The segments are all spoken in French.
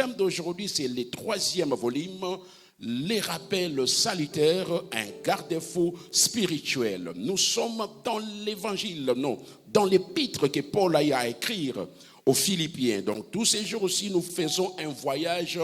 thème d'aujourd'hui, c'est le 3e volume, les rappels salutaires, un garde-fou spirituel. Nous sommes dans l'évangile, non, dans l'épître que Paul a à écrire aux Philippiens. Donc tous ces jours aussi, nous faisons un voyage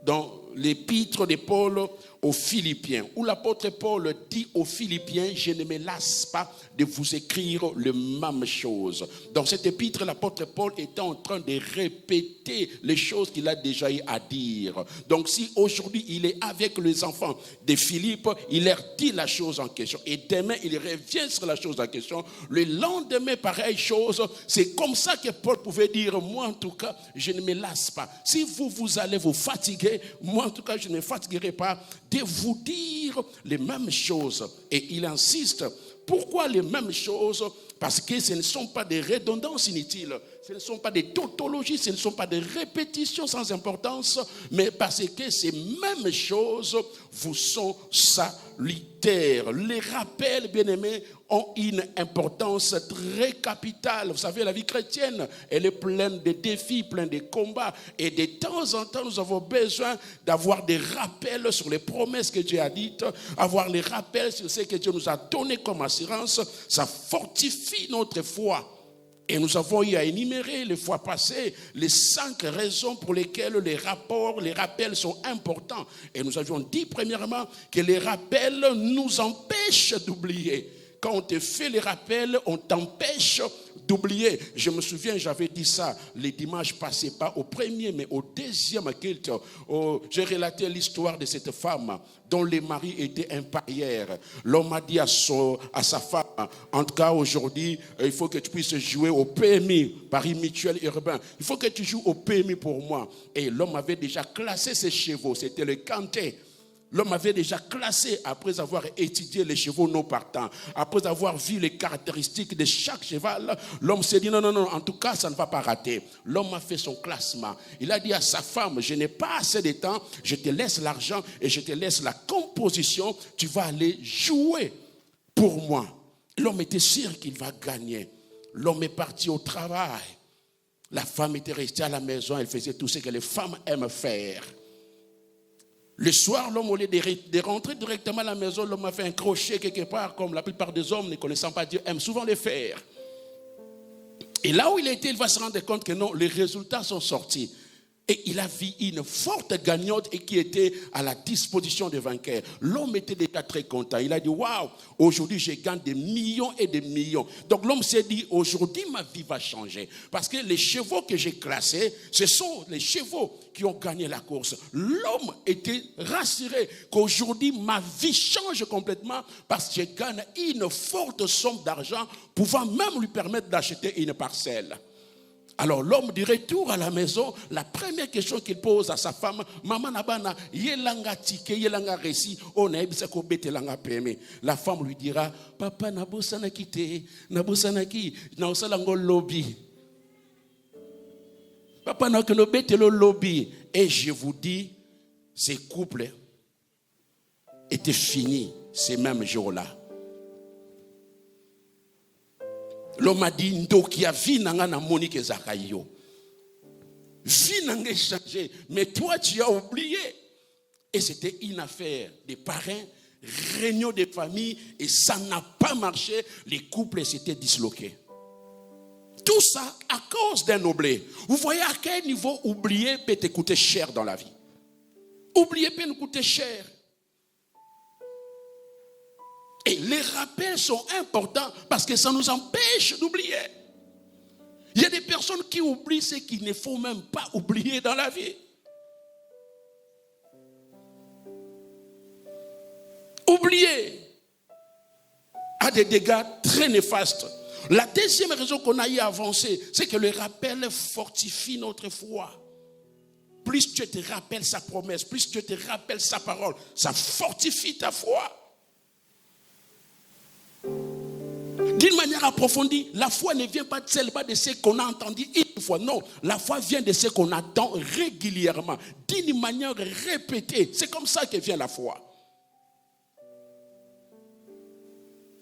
dans l'épître de Paul aux Philippiens, où l'apôtre Paul dit aux Philippiens, je ne me lasse pas de vous écrire les mêmes choses. Dans cette épître, l'apôtre Paul était en train de répéter les choses qu'il a déjà eu à dire. Donc si aujourd'hui il est avec les enfants de Philippe, il leur dit la chose en question. Et demain, il revient sur la chose en question. Le lendemain, pareille chose. C'est comme ça que Paul pouvait dire, moi en tout cas, je ne me lasse pas. Si vous allez vous fatiguer, moi en tout cas, je ne me fatiguerai pas de vous dire les mêmes choses. Et il insiste. Pourquoi les mêmes choses? Parce que ce ne sont pas des redondances inutiles, ce ne sont pas des tautologies, ce ne sont pas des répétitions sans importance, mais parce que ces mêmes choses vous sont salutaires. Les rappels, bien-aimés, ont une importance très capitale. Vous savez, la vie chrétienne, elle est pleine de défis, pleine de combats. Et de temps en temps, nous avons besoin d'avoir des rappels sur les promesses que Dieu a dites, avoir les rappels sur ce que Dieu nous a donné comme assurance. Ça fortifie notre foi. Et nous avons eu à énumérer les fois passées les 5 raisons pour lesquelles les rappels sont importants. Et nous avions dit premièrement que les rappels nous empêchent d'oublier. Quand on te fait les rappels, on t'empêche d'oublier. Je me souviens, j'avais dit ça les dimanches passés, pas au premier, mais au deuxième culte. J'ai relaté l'histoire de cette femme dont le mari était un parieur. L'homme a dit à sa femme, en tout cas aujourd'hui, il faut que tu puisses jouer au PMI, Paris Mutuel Urbain. Il faut que tu joues au PMI pour moi. Et l'homme avait déjà classé ses chevaux, c'était le Cantet. L'homme avait déjà classé, après avoir étudié les chevaux non partants, après avoir vu les caractéristiques de chaque cheval, l'homme s'est dit non, en tout cas, ça ne va pas rater. L'homme a fait son classement. Il a dit à sa femme, je n'ai pas assez de temps, je te laisse l'argent et je te laisse la composition, tu vas aller jouer pour moi. L'homme était sûr qu'il va gagner. L'homme est parti au travail. La femme était restée à la maison, elle faisait tout ce que les femmes aiment faire. Le soir, l'homme, au lieu de rentrer directement à la maison, l'homme a fait un crochet quelque part, comme la plupart des hommes, ne connaissant pas Dieu, aiment souvent le faire. Et là où il était, il va se rendre compte que non, les résultats sont sortis. Et il a vu une forte gagnante et qui était à la disposition des vainqueurs. L'homme était déjà très content. Il a dit, waouh, aujourd'hui je gagne des millions et des millions. Donc l'homme s'est dit, aujourd'hui ma vie va changer. Parce que les chevaux que j'ai classés, ce sont les chevaux qui ont gagné la course. L'homme était rassuré qu'aujourd'hui ma vie change complètement parce que je gagne une forte somme d'argent pouvant même lui permettre d'acheter une parcelle. Alors l'homme du retour à la maison, la première question qu'il pose à sa femme, maman nabana yelanga tike yelanga resi on a ebisa ko betelanga peme. La femme lui dira, papa nabosana kite nabosana ki na osala ngo lobby. Papa na que no betelo lobby. Et je vous dis, ces couples étaient finis ces mêmes jours-là. L'homme a dit, Ndoki a vie nanga na Monique Zakayo. Vie nanga changé, mais toi tu as oublié. Et c'était une affaire des parrains, réunion des familles, et ça n'a pas marché. Les couples s'étaient disloqués. Tout ça à cause d'un oublié. Vous voyez à quel niveau oublier peut te coûter cher dans la vie. Oublier peut nous coûter cher. Et les rappels sont importants parce que ça nous empêche d'oublier. Il y a des personnes qui oublient ce qu'il ne faut même pas oublier dans la vie. Oublier a des dégâts très néfastes. La deuxième raison qu'on a eu à avancer, c'est que le rappel fortifie notre foi. Plus tu te rappelles sa promesse, plus tu te rappelles sa parole, ça fortifie ta foi. D'une manière approfondie, la foi ne vient pas seulement de ce qu'on a entendu une fois. Non, la foi vient de ce qu'on attend régulièrement, d'une manière répétée. C'est comme ça que vient la foi.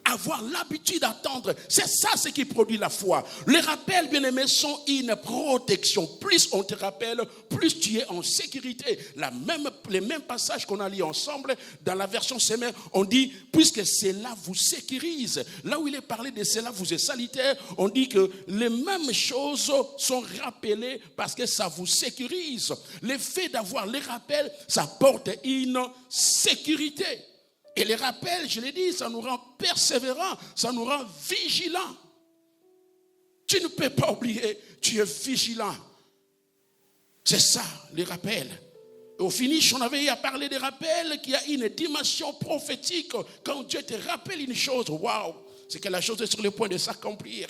avoir l'habitude d'attendre. C'est ça ce qui produit la foi. Les rappels, bien-aimés, sont une protection. Plus on te rappelle, plus tu es en sécurité. Les mêmes passages qu'on a lus ensemble, dans la version Semeur, on dit, puisque cela vous sécurise. Là où il est parlé de cela vous est salutaire, on dit que les mêmes choses sont rappelées parce que ça vous sécurise. Le fait d'avoir les rappels, ça porte une sécurité. Et les rappels, je l'ai dit, ça nous rend persévérants, ça nous rend vigilants. Tu ne peux pas oublier, tu es vigilant. C'est ça, les rappels. Et au finish, on avait à parler des rappels, qu'il y a une dimension prophétique. Quand Dieu te rappelle une chose, waouh, c'est que la chose est sur le point de s'accomplir.